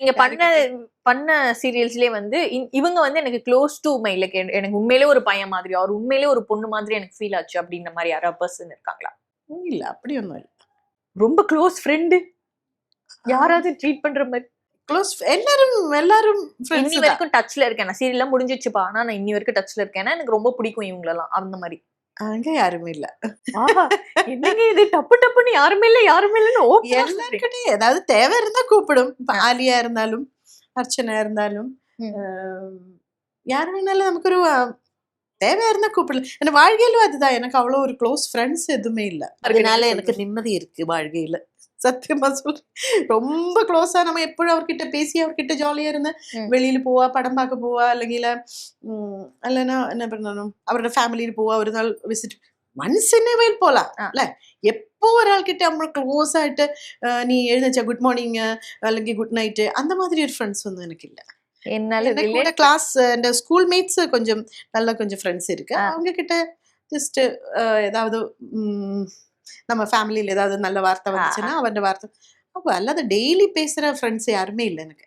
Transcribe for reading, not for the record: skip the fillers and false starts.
நீங்க பண்ண யாருக்கிட்ட பண்ண சீரியல்ஸ்லயே வந்து இவங்க வந்து எனக்கு க்ளோஸ் டு மை லைக் எனக்கு உண்மையிலே ஒரு பையன் மாதிரி அவர் உண்மையிலே ஒரு பொண்ணு மாதிரி எனக்கு ஃபீல் ஆச்சு அப்படின்ற மாதிரி யாராவது பர்சன் இருக்காங்களா? இல்ல அப்படி ஒண்ணும் இல்ல. ரொம்ப க்ளோஸ் ஃப்ரெண்டு யாராவது ட்ரீட் பண்ற மாதிரி க்ளோஸ் எல்லாரும் எல்லாரும் இன்னி ஃப்ரெண்ட்ஸ் தான். வரைக்கும் டச்ல இருக்கேன். நான் சீரியல்லாம் முடிஞ்சிச்சுப்பா. ஆனா நான் இன்னி வரைக்கும் டச்ல இருக்கேன். ஏன்னா எனக்கு ரொம்ப பிடிக்கும் இவங்களெல்லாம். அந்த மாதிரி. அங்க யாருமே இல்ல. ஆஹா! என்னங்க இது டப்பு டப்புன்னு யாருமே இல்ல, யாருமே இல்லன்னு ஓப்பனா சொல்றீங்க. எல்லார்கிட்டயும் ஏதாவது தேவை இருந்தா கூப்பிடும். இப்ப ஆலியா இருந்தாலும், அர்ச்சனா இருந்தாலும், ம். அ யார் வேணாலும் நமக்கு ஒரு தேவையா இருந்தா கூப்பிடலாம். ஏன்னா வாழ்க்கையிலும் அதுதான். எனக்கு அவ்வளோ ஒரு க்ளோஸ் ஃப்ரெண்ட்ஸ் எதுவுமே இல்ல. அதனால எனக்கு நிம்மதி இருக்கு வாழ்க்கையில. சத்தியமா சொல்றேன். ரொம்ப க்ளோஸா நம்ம எப்பவும் அவர்கிட்ட பேசி அவர்கிட்ட ஜாலியா இருந்தேன். வெளியில போவா, படம் பார்க்க போவா, இல்லைங்கள இல்லைன்னா என்ன பண்ணணும் அவரோட ஃபேமிலியில் போவா, ஒரு நாள் visit once in a while போலாம் இல்ல. எப்போ ஒரு ஆள் கிட்ட நம்ம க்ளோஸ் ஆயிட்டு நீ எழுந்தச்சா குட் மார்னிங் அல்லது குட் நைட்டு அந்த மாதிரி ஒரு ஃப்ரெண்ட்ஸ் வந்து எனக்கு இல்ல. என்னால கூட கிளாஸ் இந்த ஸ்கூல் மேட்ஸ் கொஞ்சம் நல்ல கொஞ்சம் ஃப்ரெண்ட்ஸ் இருக்கு. அவங்க கிட்ட ஜஸ்ட் ஏதாவது நம்ம ஃபேமிலியில ஏதாவது நல்ல வார்த்தை வந்துச்சுன்னா அவன் வார்த்தை அப்போ அல்லாத டெய்லி பேசுற ஃப்ரெண்ட்ஸ் யாருமே இல்லை எனக்கு.